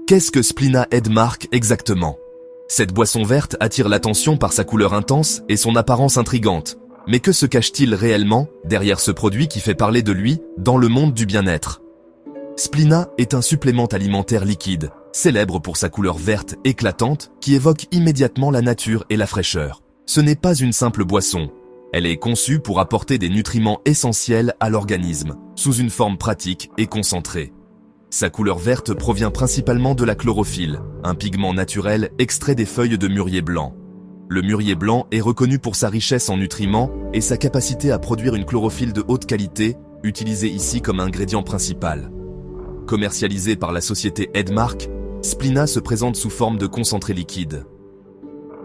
Qu'est-ce que Splina Edmark exactement? Cette boisson verte attire l'attention par sa couleur intense et son apparence intrigante. Mais que se cache-t-il réellement derrière ce produit qui fait parler de lui dans le monde du bien-être? Splina est un supplément alimentaire liquide, célèbre pour sa couleur verte éclatante qui évoque immédiatement la nature et la fraîcheur. Ce n'est pas une simple boisson. Elle est conçue pour apporter des nutriments essentiels à l'organisme, sous une forme pratique et concentrée. Sa couleur verte provient principalement de la chlorophylle, un pigment naturel extrait des feuilles de mûrier blanc. Le mûrier blanc est reconnu pour sa richesse en nutriments et sa capacité à produire une chlorophylle de haute qualité, utilisée ici comme ingrédient principal. Commercialisé par la société Edmark, Splina se présente sous forme de concentré liquide.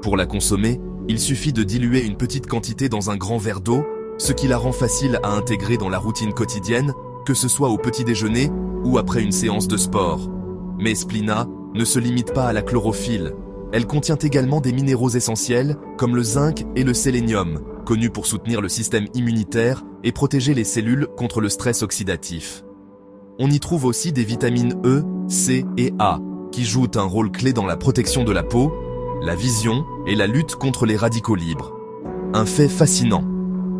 Pour la consommer, il suffit de diluer une petite quantité dans un grand verre d'eau, ce qui la rend facile à intégrer dans la routine quotidienne, que ce soit au petit déjeuner ou après une séance de sport. Mais Splina ne se limite pas à la chlorophylle. Elle contient également des minéraux essentiels comme le zinc et le sélénium, connus pour soutenir le système immunitaire et protéger les cellules contre le stress oxydatif. On y trouve aussi des vitamines E, C et A, qui jouent un rôle clé dans la protection de la peau, la vision et la lutte contre les radicaux libres. Un fait fascinant.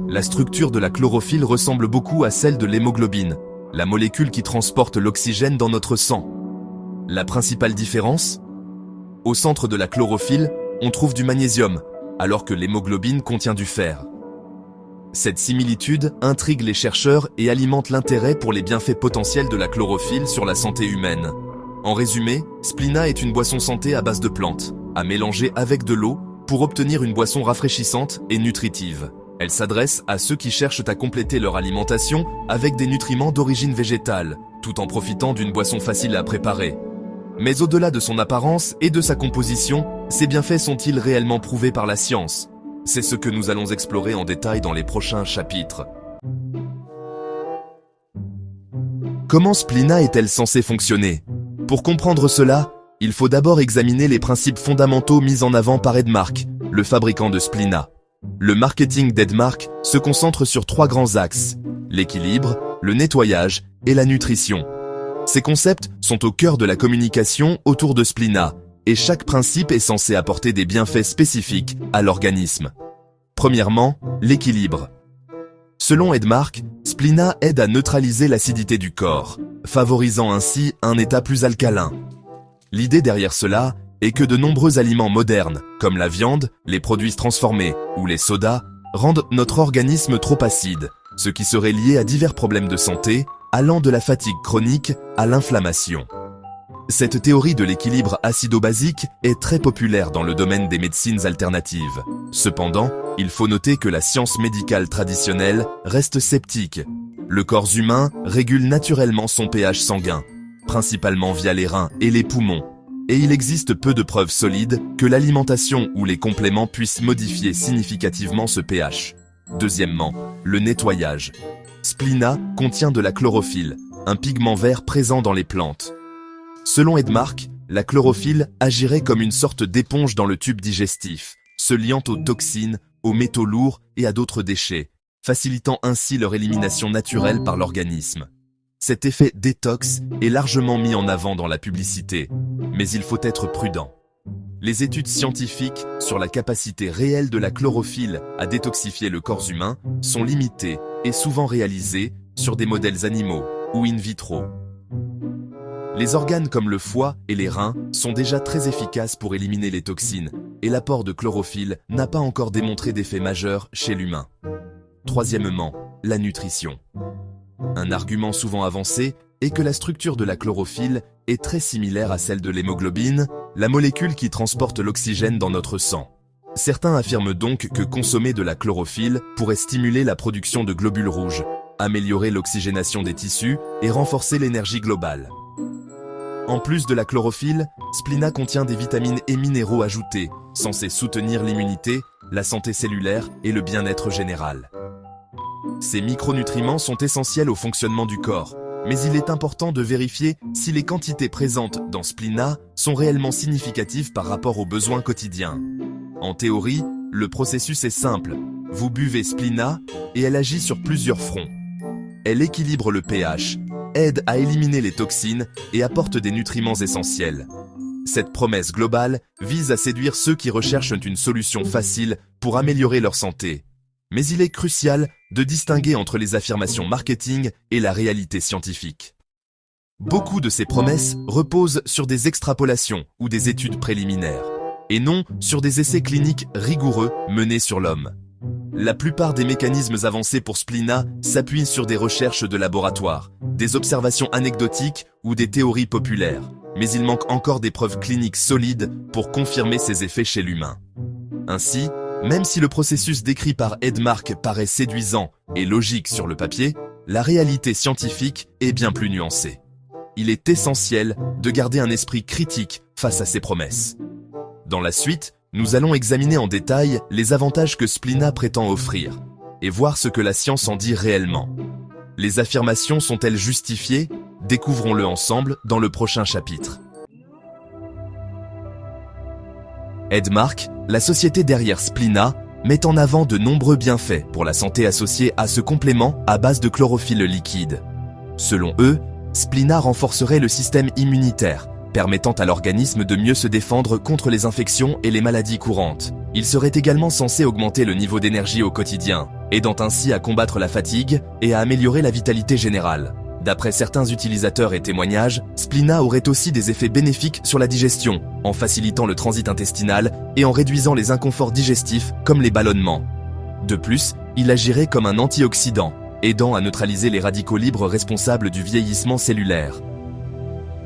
La structure de la chlorophylle ressemble beaucoup à celle de l'hémoglobine, la molécule qui transporte l'oxygène dans notre sang. La principale différence? Au centre de la chlorophylle, on trouve du magnésium, alors que l'hémoglobine contient du fer. Cette similitude intrigue les chercheurs et alimente l'intérêt pour les bienfaits potentiels de la chlorophylle sur la santé humaine. En résumé, Splina est une boisson santé à base de plantes, à mélanger avec de l'eau pour obtenir une boisson rafraîchissante et nutritive. Elle s'adresse à ceux qui cherchent à compléter leur alimentation avec des nutriments d'origine végétale, tout en profitant d'une boisson facile à préparer. Mais au-delà de son apparence et de sa composition, ses bienfaits sont-ils réellement prouvés par la science? C'est ce que nous allons explorer en détail dans les prochains chapitres. Comment Splina est-elle censée fonctionner? Pour comprendre cela, il faut d'abord examiner les principes fondamentaux mis en avant par Edmark, le fabricant de Splina. Le marketing d'Edmark se concentre sur 3 grands axes: l'équilibre, le nettoyage et la nutrition. Ces concepts sont au cœur de la communication autour de Splina, et chaque principe est censé apporter des bienfaits spécifiques à l'organisme. Premièrement, l'équilibre. Selon Edmark, Splina aide à neutraliser l'acidité du corps, favorisant ainsi un état plus alcalin. L'idée derrière cela est que de nombreux aliments modernes, comme la viande, les produits transformés ou les sodas, rendent notre organisme trop acide, ce qui serait lié à divers problèmes de santé, allant de la fatigue chronique à l'inflammation. Cette théorie de l'équilibre acido-basique est très populaire dans le domaine des médecines alternatives. Cependant, il faut noter que la science médicale traditionnelle reste sceptique. Le corps humain régule naturellement son pH sanguin, principalement via les reins et les poumons, et il existe peu de preuves solides que l'alimentation ou les compléments puissent modifier significativement ce pH. Deuxièmement, le nettoyage. Splina contient de la chlorophylle, un pigment vert présent dans les plantes. Selon Edmark, la chlorophylle agirait comme une sorte d'éponge dans le tube digestif, se liant aux toxines, aux métaux lourds et à d'autres déchets, facilitant ainsi leur élimination naturelle par l'organisme. Cet effet détox est largement mis en avant dans la publicité, mais il faut être prudent. Les études scientifiques sur la capacité réelle de la chlorophylle à détoxifier le corps humain sont limitées et souvent réalisées sur des modèles animaux ou in vitro. Les organes comme le foie et les reins sont déjà très efficaces pour éliminer les toxines, et l'apport de chlorophylle n'a pas encore démontré d'effet majeur chez l'humain. Troisièmement, la nutrition. Un argument souvent avancé est que la structure de la chlorophylle est très similaire à celle de l'hémoglobine, la molécule qui transporte l'oxygène dans notre sang. Certains affirment donc que consommer de la chlorophylle pourrait stimuler la production de globules rouges, améliorer l'oxygénation des tissus et renforcer l'énergie globale. En plus de la chlorophylle, Splina contient des vitamines et minéraux ajoutés, censés soutenir l'immunité, la santé cellulaire et le bien-être général. Ces micronutriments sont essentiels au fonctionnement du corps, mais il est important de vérifier si les quantités présentes dans Splina sont réellement significatives par rapport aux besoins quotidiens. En théorie, le processus est simple. Vous buvez Splina et elle agit sur plusieurs fronts. Elle équilibre le pH, aide à éliminer les toxines et apporte des nutriments essentiels. Cette promesse globale vise à séduire ceux qui recherchent une solution facile pour améliorer leur santé. Mais il est crucial de distinguer entre les affirmations marketing et la réalité scientifique. Beaucoup de ces promesses reposent sur des extrapolations ou des études préliminaires, et non sur des essais cliniques rigoureux menés sur l'homme. La plupart des mécanismes avancés pour Splina s'appuient sur des recherches de laboratoire, des observations anecdotiques ou des théories populaires, mais il manque encore des preuves cliniques solides pour confirmer ces effets chez l'humain. Ainsi, même si le processus décrit par Edmark paraît séduisant et logique sur le papier, la réalité scientifique est bien plus nuancée. Il est essentiel de garder un esprit critique face à ces promesses. Dans la suite, nous allons examiner en détail les avantages que Splina prétend offrir et voir ce que la science en dit réellement. Les affirmations sont-elles justifiées? Découvrons-le ensemble dans le prochain chapitre. Edmark, la société derrière Splina, met en avant de nombreux bienfaits pour la santé associés à ce complément à base de chlorophylle liquide. Selon eux, Splina renforcerait le système immunitaire, permettant à l'organisme de mieux se défendre contre les infections et les maladies courantes. Il serait également censé augmenter le niveau d'énergie au quotidien, aidant ainsi à combattre la fatigue et à améliorer la vitalité générale. D'après certains utilisateurs et témoignages, Splina aurait aussi des effets bénéfiques sur la digestion, en facilitant le transit intestinal et en réduisant les inconforts digestifs comme les ballonnements. De plus, il agirait comme un antioxydant, aidant à neutraliser les radicaux libres responsables du vieillissement cellulaire.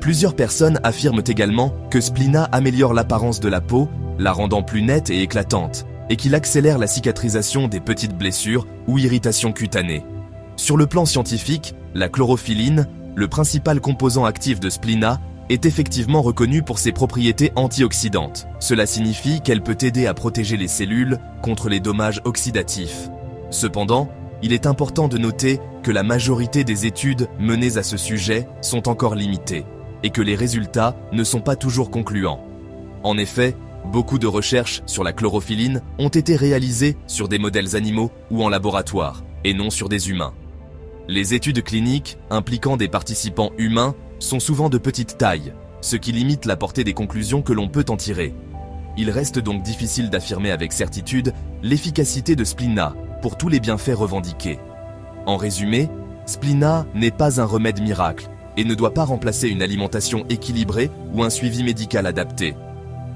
Plusieurs personnes affirment également que Splina améliore l'apparence de la peau, la rendant plus nette et éclatante, et qu'il accélère la cicatrisation des petites blessures ou irritations cutanées. Sur le plan scientifique, la chlorophylle, le principal composant actif de Splina, est effectivement reconnue pour ses propriétés antioxydantes. Cela signifie qu'elle peut aider à protéger les cellules contre les dommages oxydatifs. Cependant, il est important de noter que la majorité des études menées à ce sujet sont encore limitées et que les résultats ne sont pas toujours concluants. En effet, beaucoup de recherches sur la chlorophylle ont été réalisées sur des modèles animaux ou en laboratoire, et non sur des humains. Les études cliniques impliquant des participants humains sont souvent de petite taille, ce qui limite la portée des conclusions que l'on peut en tirer. Il reste donc difficile d'affirmer avec certitude l'efficacité de Splina pour tous les bienfaits revendiqués. En résumé, Splina n'est pas un remède miracle et ne doit pas remplacer une alimentation équilibrée ou un suivi médical adapté.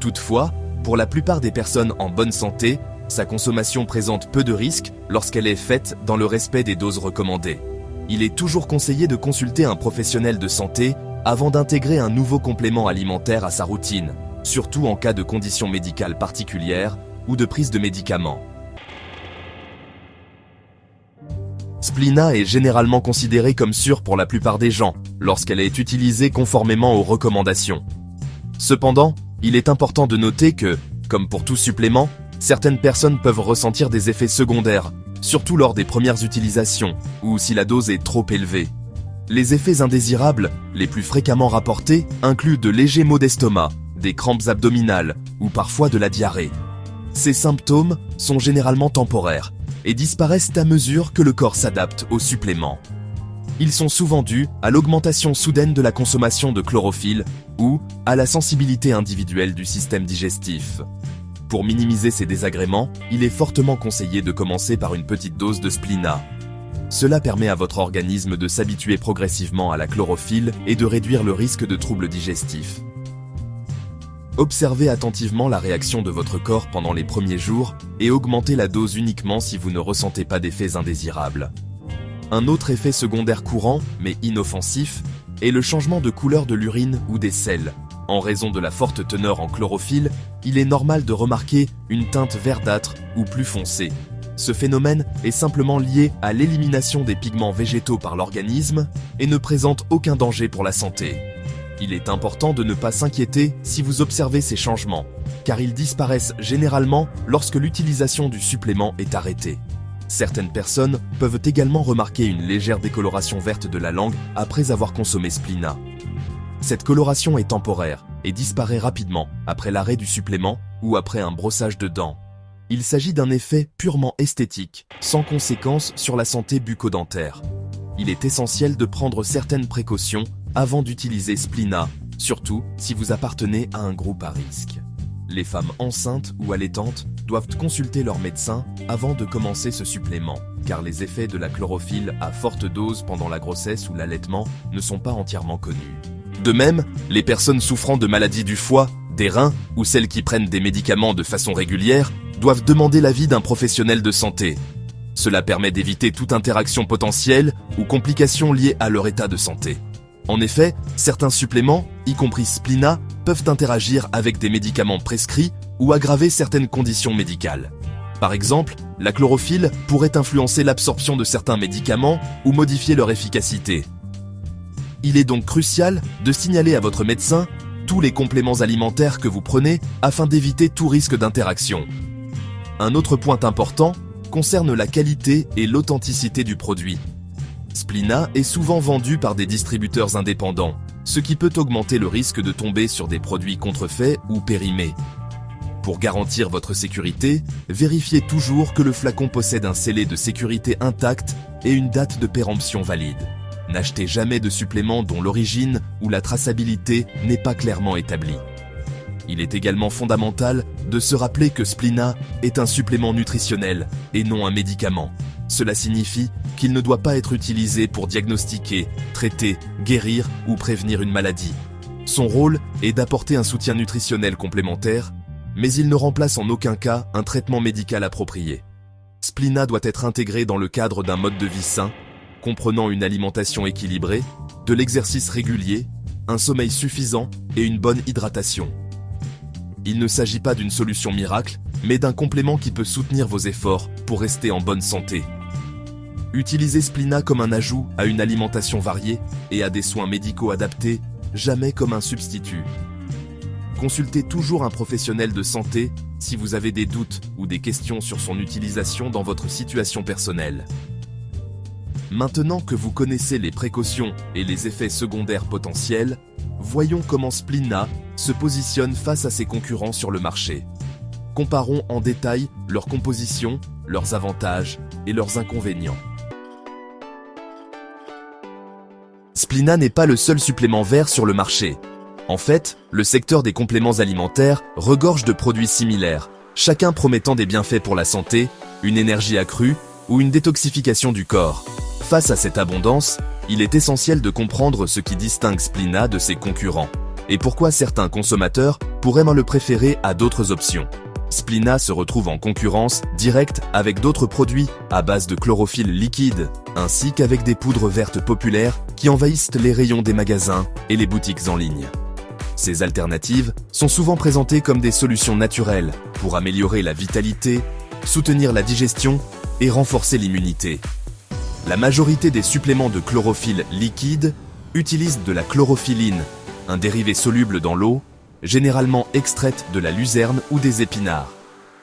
Toutefois, pour la plupart des personnes en bonne santé, sa consommation présente peu de risques lorsqu'elle est faite dans le respect des doses recommandées. Il est toujours conseillé de consulter un professionnel de santé avant d'intégrer un nouveau complément alimentaire à sa routine, surtout en cas de conditions médicales particulières ou de prise de médicaments. Splina est généralement considérée comme sûre pour la plupart des gens lorsqu'elle est utilisée conformément aux recommandations. Cependant, il est important de noter que, comme pour tout supplément, certaines personnes peuvent ressentir des effets secondaires, surtout lors des premières utilisations ou si la dose est trop élevée. Les effets indésirables les plus fréquemment rapportés incluent de légers maux d'estomac, des crampes abdominales ou parfois de la diarrhée. Ces symptômes sont généralement temporaires et disparaissent à mesure que le corps s'adapte aux suppléments. Ils sont souvent dus à l'augmentation soudaine de la consommation de chlorophylle ou à la sensibilité individuelle du système digestif. Pour minimiser ces désagréments, il est fortement conseillé de commencer par une petite dose de Splina. Cela permet à votre organisme de s'habituer progressivement à la chlorophylle et de réduire le risque de troubles digestifs. Observez attentivement la réaction de votre corps pendant les premiers jours et augmentez la dose uniquement si vous ne ressentez pas d'effets indésirables. Un autre effet secondaire courant, mais inoffensif, est le changement de couleur de l'urine ou des selles. En raison de la forte teneur en chlorophylle, il est normal de remarquer une teinte verdâtre ou plus foncée. Ce phénomène est simplement lié à l'élimination des pigments végétaux par l'organisme et ne présente aucun danger pour la santé. Il est important de ne pas s'inquiéter si vous observez ces changements, car ils disparaissent généralement lorsque l'utilisation du supplément est arrêtée. Certaines personnes peuvent également remarquer une légère décoloration verte de la langue après avoir consommé Splina. Cette coloration est temporaire et disparaît rapidement après l'arrêt du supplément ou après un brossage de dents. Il s'agit d'un effet purement esthétique, sans conséquence sur la santé bucco-dentaire. il est essentiel de prendre certaines précautions avant d'utiliser Splina, surtout si vous appartenez à un groupe à risque. Les femmes enceintes ou allaitantes doivent consulter leur médecin avant de commencer ce supplément, car les effets de la chlorophylle à forte dose pendant la grossesse ou l'allaitement ne sont pas entièrement connus. De même, les personnes souffrant de maladies du foie, des reins ou celles qui prennent des médicaments de façon régulière doivent demander l'avis d'un professionnel de santé. Cela permet d'éviter toute interaction potentielle ou complications liées à leur état de santé. En effet, certains suppléments, y compris Splina, peuvent interagir avec des médicaments prescrits ou aggraver certaines conditions médicales. Par exemple, la chlorophylle pourrait influencer l'absorption de certains médicaments ou modifier leur efficacité. Il est donc crucial de signaler à votre médecin tous les compléments alimentaires que vous prenez afin d'éviter tout risque d'interaction. Un autre point important concerne la qualité et l'authenticité du produit. Splina est souvent vendu par des distributeurs indépendants, ce qui peut augmenter le risque de tomber sur des produits contrefaits ou périmés. Pour garantir votre sécurité, vérifiez toujours que le flacon possède un scellé de sécurité intact et une date de péremption valide. N'achetez jamais de suppléments dont l'origine ou la traçabilité n'est pas clairement établie. Il est également fondamental de se rappeler que Splina est un supplément nutritionnel et non un médicament. Cela signifie qu'il ne doit pas être utilisé pour diagnostiquer, traiter, guérir ou prévenir une maladie. Son rôle est d'apporter un soutien nutritionnel complémentaire, mais il ne remplace en aucun cas un traitement médical approprié. Splina doit être intégré dans le cadre d'un mode de vie sain, comprenant une alimentation équilibrée, de l'exercice régulier, un sommeil suffisant et une bonne hydratation. Il ne s'agit pas d'une solution miracle, mais d'un complément qui peut soutenir vos efforts pour rester en bonne santé. Utilisez Splina comme un ajout à une alimentation variée et à des soins médicaux adaptés, jamais comme un substitut. Consultez toujours un professionnel de santé si vous avez des doutes ou des questions sur son utilisation dans votre situation personnelle. Maintenant que vous connaissez les précautions et les effets secondaires potentiels, voyons comment Splina se positionne face à ses concurrents sur le marché. Comparons en détail leur composition, leurs avantages et leurs inconvénients. Splina n'est pas le seul supplément vert sur le marché. En fait, le secteur des compléments alimentaires regorge de produits similaires, chacun promettant des bienfaits pour la santé, une énergie accrue ou une détoxification du corps. Face à cette abondance, il est essentiel de comprendre ce qui distingue Splina de ses concurrents et pourquoi certains consommateurs pourraient le préférer à d'autres options. Splina se retrouve en concurrence directe avec d'autres produits à base de chlorophylle liquide, ainsi qu'avec des poudres vertes populaires qui envahissent les rayons des magasins et les boutiques en ligne. Ces alternatives sont souvent présentées comme des solutions naturelles pour améliorer la vitalité, soutenir la digestion et renforcer l'immunité. La majorité des suppléments de chlorophylle liquide utilisent de la chlorophylline, un dérivé soluble dans l'eau, généralement extraite de la luzerne ou des épinards.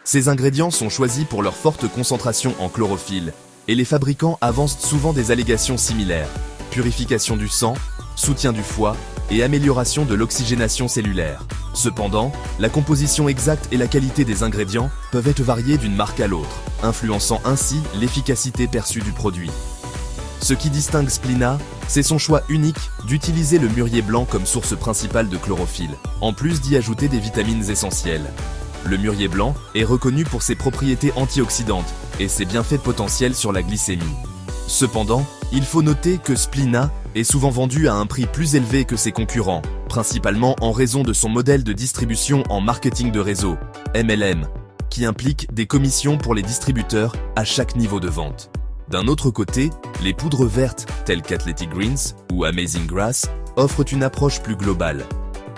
Ces ingrédients sont choisis pour leur forte concentration en chlorophylle, et les fabricants avancent souvent des allégations similaires: purification du sang, soutien du foie et amélioration de l'oxygénation cellulaire. Cependant, la composition exacte et la qualité des ingrédients peuvent être variées d'une marque à l'autre, influençant ainsi l'efficacité perçue du produit. Ce qui distingue Splina, c'est son choix unique d'utiliser le mûrier blanc comme source principale de chlorophylle, en plus d'y ajouter des vitamines essentielles. Le mûrier blanc est reconnu pour ses propriétés antioxydantes et ses bienfaits potentiels sur la glycémie. Cependant, il faut noter que Splina est souvent vendu à un prix plus élevé que ses concurrents, principalement en raison de son modèle de distribution en marketing de réseau, MLM, qui implique des commissions pour les distributeurs à chaque niveau de vente. D'un autre côté, les poudres vertes telles qu'Athletic Greens ou Amazing Grass offrent une approche plus globale.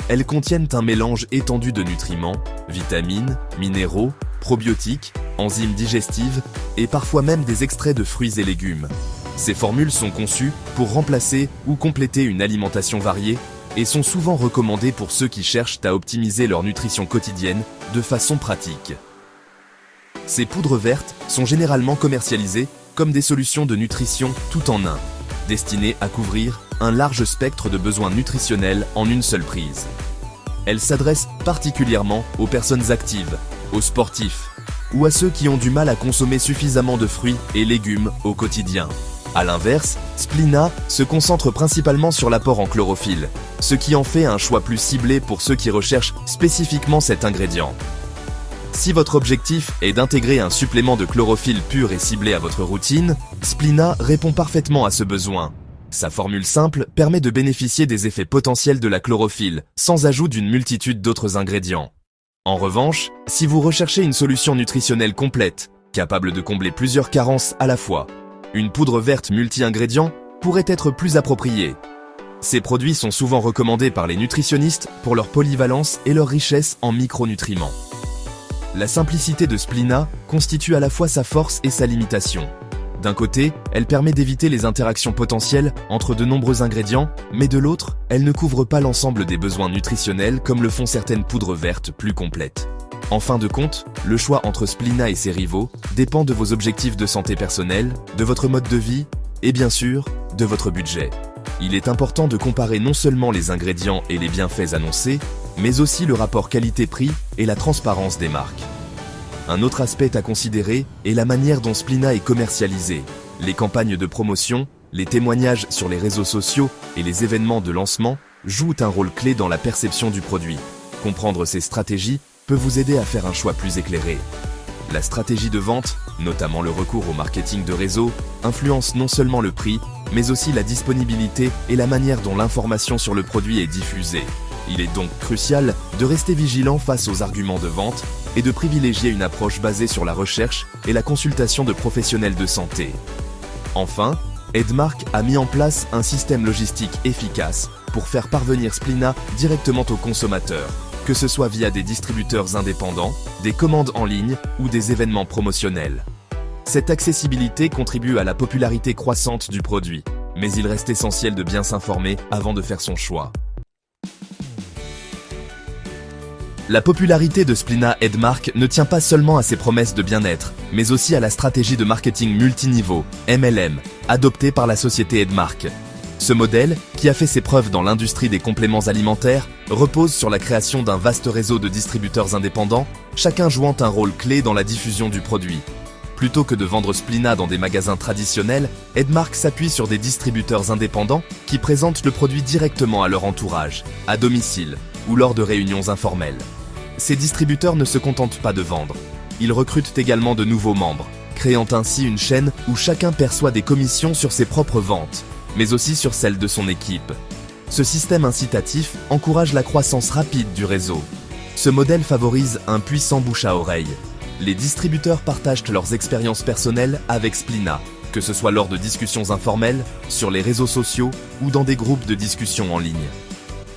Elles contiennent un mélange étendu de nutriments, vitamines, minéraux, probiotiques, enzymes digestives et parfois même des extraits de fruits et légumes. Ces formules sont conçues pour remplacer ou compléter une alimentation variée et sont souvent recommandées pour ceux qui cherchent à optimiser leur nutrition quotidienne de façon pratique. Ces poudres vertes sont généralement commercialisées comme des solutions de nutrition tout en un, destinées à couvrir un large spectre de besoins nutritionnels en une seule prise. Elles s'adressent particulièrement aux personnes actives, aux sportifs ou à ceux qui ont du mal à consommer suffisamment de fruits et légumes au quotidien. A l'inverse, Splina se concentre principalement sur l'apport en chlorophylle, ce qui en fait un choix plus ciblé pour ceux qui recherchent spécifiquement cet ingrédient. Si votre objectif est d'intégrer un supplément de chlorophylle pur et ciblé à votre routine, Splina répond parfaitement à ce besoin. Sa formule simple permet de bénéficier des effets potentiels de la chlorophylle, sans ajout d'une multitude d'autres ingrédients. En revanche, si vous recherchez une solution nutritionnelle complète, capable de combler plusieurs carences à la fois, une poudre verte multi-ingrédients pourrait être plus appropriée. Ces produits sont souvent recommandés par les nutritionnistes pour leur polyvalence et leur richesse en micronutriments. La simplicité de Splina constitue à la fois sa force et sa limitation. D'un côté, elle permet d'éviter les interactions potentielles entre de nombreux ingrédients, mais de l'autre, elle ne couvre pas l'ensemble des besoins nutritionnels comme le font certaines poudres vertes plus complètes. En fin de compte, le choix entre Splina et ses rivaux dépend de vos objectifs de santé personnelle, de votre mode de vie et bien sûr, de votre budget. Il est important de comparer non seulement les ingrédients et les bienfaits annoncés, mais aussi le rapport qualité-prix et la transparence des marques. Un autre aspect à considérer est la manière dont Splina est commercialisé. Les campagnes de promotion, les témoignages sur les réseaux sociaux et les événements de lancement jouent un rôle clé dans la perception du produit. Comprendre ces stratégies peut vous aider à faire un choix plus éclairé. La stratégie de vente, notamment le recours au marketing de réseau, influence non seulement le prix, mais aussi la disponibilité et la manière dont l'information sur le produit est diffusée. Il est donc crucial de rester vigilant face aux arguments de vente et de privilégier une approche basée sur la recherche et la consultation de professionnels de santé. Enfin, Edmark a mis en place un système logistique efficace pour faire parvenir Splina directement aux consommateurs, que ce soit via des distributeurs indépendants, des commandes en ligne ou des événements promotionnels. Cette accessibilité contribue à la popularité croissante du produit, mais il reste essentiel de bien s'informer avant de faire son choix. La popularité de Splina Edmark ne tient pas seulement à ses promesses de bien-être, mais aussi à la stratégie de marketing multiniveau, MLM, adoptée par la société Edmark. Ce modèle, qui a fait ses preuves dans l'industrie des compléments alimentaires, repose sur la création d'un vaste réseau de distributeurs indépendants, chacun jouant un rôle clé dans la diffusion du produit. Plutôt que de vendre Splina dans des magasins traditionnels, Edmark s'appuie sur des distributeurs indépendants qui présentent le produit directement à leur entourage, à domicile ou lors de réunions informelles. Ces distributeurs ne se contentent pas de vendre. Ils recrutent également de nouveaux membres, créant ainsi une chaîne où chacun perçoit des commissions sur ses propres ventes, mais aussi sur celles de son équipe. Ce système incitatif encourage la croissance rapide du réseau. Ce modèle favorise un puissant bouche à oreille. Les distributeurs partagent leurs expériences personnelles avec Splina, que ce soit lors de discussions informelles, sur les réseaux sociaux ou dans des groupes de discussion en ligne.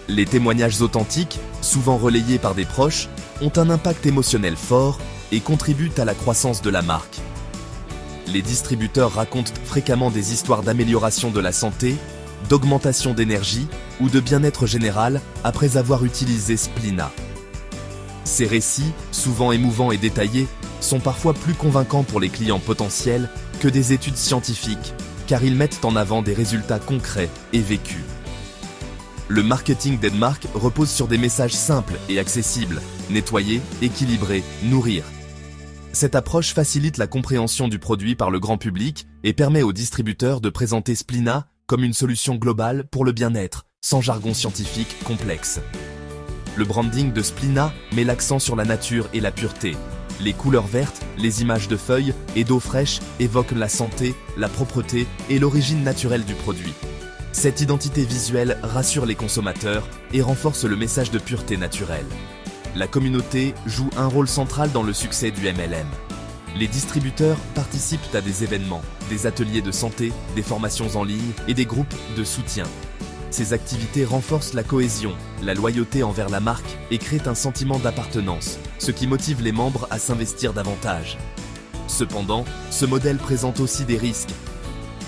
Les témoignages authentiques, souvent relayés par des proches, ont un impact émotionnel fort et contribuent à la croissance de la marque. Les distributeurs racontent fréquemment des histoires d'amélioration de la santé, d'augmentation d'énergie ou de bien-être général après avoir utilisé Splina. Ces récits, souvent émouvants et détaillés, sont parfois plus convaincants pour les clients potentiels que des études scientifiques, car ils mettent en avant des résultats concrets et vécus. Le marketing d'Edmark repose sur des messages simples et accessibles, nettoyer, équilibrer, nourrir. Cette approche facilite la compréhension du produit par le grand public et permet aux distributeurs de présenter Splina comme une solution globale pour le bien-être, sans jargon scientifique complexe. Le branding de Splina met l'accent sur la nature et la pureté. Les couleurs vertes, les images de feuilles et d'eau fraîche évoquent la santé, la propreté et l'origine naturelle du produit. Cette identité visuelle rassure les consommateurs et renforce le message de pureté naturelle. La communauté joue un rôle central dans le succès du MLM. Les distributeurs participent à des événements, des ateliers de santé, des formations en ligne et des groupes de soutien. Ces activités renforcent la cohésion, la loyauté envers la marque et créent un sentiment d'appartenance, ce qui motive les membres à s'investir davantage. Cependant, ce modèle présente aussi des risques.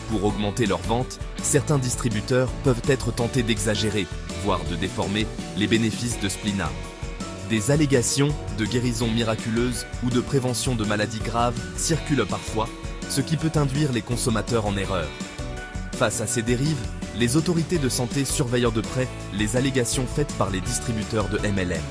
Pour augmenter leurs ventes, certains distributeurs peuvent être tentés d'exagérer, voire de déformer, les bénéfices de Splina. Des allégations de guérison miraculeuse ou de prévention de maladies graves circulent parfois, ce qui peut induire les consommateurs en erreur. Face à ces dérives, les autorités de santé surveillent de près les allégations faites par les distributeurs de MLM.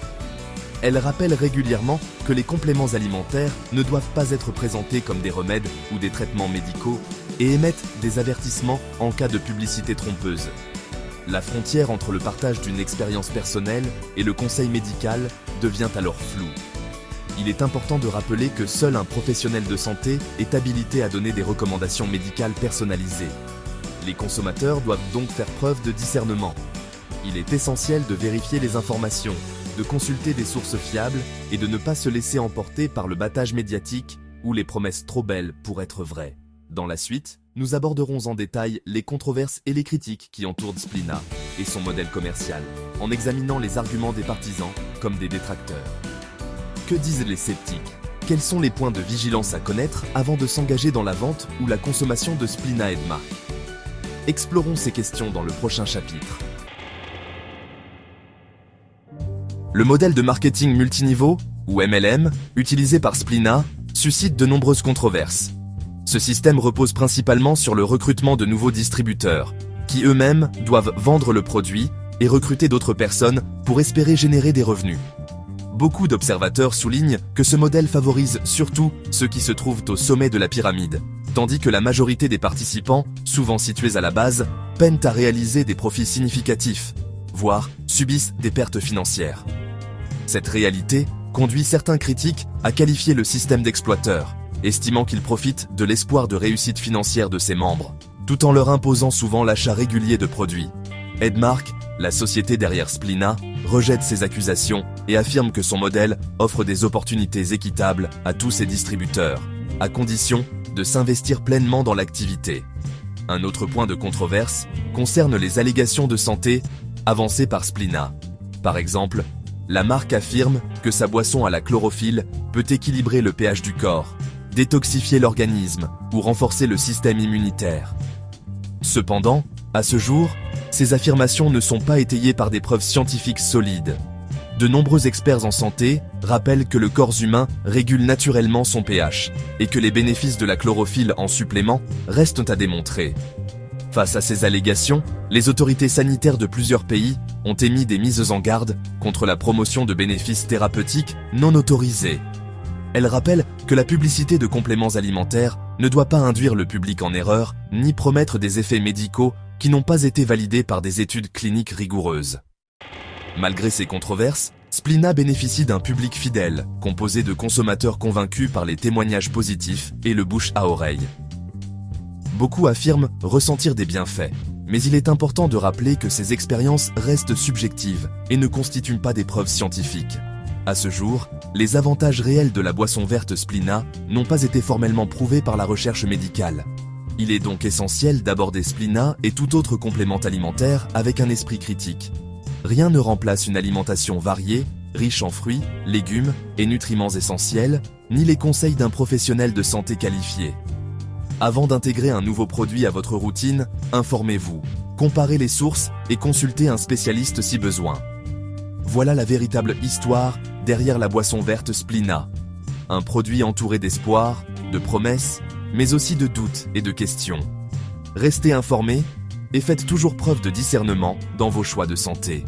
Elles rappellent régulièrement que les compléments alimentaires ne doivent pas être présentés comme des remèdes ou des traitements médicaux et émettent des avertissements en cas de publicité trompeuse. La frontière entre le partage d'une expérience personnelle et le conseil médical devient alors floue. Il est important de rappeler que seul un professionnel de santé est habilité à donner des recommandations médicales personnalisées. Les consommateurs doivent donc faire preuve de discernement. Il est essentiel de vérifier les informations, de consulter des sources fiables et de ne pas se laisser emporter par le battage médiatique ou les promesses trop belles pour être vraies. Dans la suite, nous aborderons en détail les controverses et les critiques qui entourent Splina et son modèle commercial, en examinant les arguments des partisans comme des détracteurs. Que disent les sceptiques? Quels sont les points de vigilance à connaître avant de s'engager dans la vente ou la consommation de Splina Edmark? Explorons ces questions dans le prochain chapitre. Le modèle de marketing multiniveau, ou MLM, utilisé par Splina, suscite de nombreuses controverses. Ce système repose principalement sur le recrutement de nouveaux distributeurs, qui eux-mêmes doivent vendre le produit et recruter d'autres personnes pour espérer générer des revenus. Beaucoup d'observateurs soulignent que ce modèle favorise surtout ceux qui se trouvent au sommet de la pyramide, tandis que la majorité des participants, souvent situés à la base, peinent à réaliser des profits significatifs, voire subissent des pertes financières. Cette réalité conduit certains critiques à qualifier le système d'exploiteur, estimant qu'il profite de l'espoir de réussite financière de ses membres, tout en leur imposant souvent l'achat régulier de produits. Edmark, la société derrière Splina, rejette ces accusations et affirme que son modèle offre des opportunités équitables à tous ses distributeurs, à condition de s'investir pleinement dans l'activité. Un autre point de controverse concerne les allégations de santé avancées par Splina. Par exemple, la marque affirme que sa boisson à la chlorophylle peut équilibrer le pH du corps, détoxifier l'organisme ou renforcer le système immunitaire. Cependant, à ce jour, ces affirmations ne sont pas étayées par des preuves scientifiques solides. De nombreux experts en santé rappellent que le corps humain régule naturellement son pH et que les bénéfices de la chlorophylle en supplément restent à démontrer. Face à ces allégations, les autorités sanitaires de plusieurs pays ont émis des mises en garde contre la promotion de bénéfices thérapeutiques non autorisés. Elles rappellent que la publicité de compléments alimentaires ne doit pas induire le public en erreur ni promettre des effets médicaux qui n'ont pas été validés par des études cliniques rigoureuses. Malgré ces controverses, Splina bénéficie d'un public fidèle, composé de consommateurs convaincus par les témoignages positifs et le bouche à oreille. Beaucoup affirment ressentir des bienfaits, mais il est important de rappeler que ces expériences restent subjectives et ne constituent pas des preuves scientifiques. À ce jour, les avantages réels de la boisson verte Splina n'ont pas été formellement prouvés par la recherche médicale. Il est donc essentiel d'aborder Splina et tout autre complément alimentaire avec un esprit critique. Rien ne remplace une alimentation variée, riche en fruits, légumes et nutriments essentiels, ni les conseils d'un professionnel de santé qualifié. Avant d'intégrer un nouveau produit à votre routine, informez-vous, comparez les sources et consultez un spécialiste si besoin. Voilà la véritable histoire derrière la boisson verte Splina. Un produit entouré d'espoir, de promesses, mais aussi de doutes et de questions. Restez informés et faites toujours preuve de discernement dans vos choix de santé.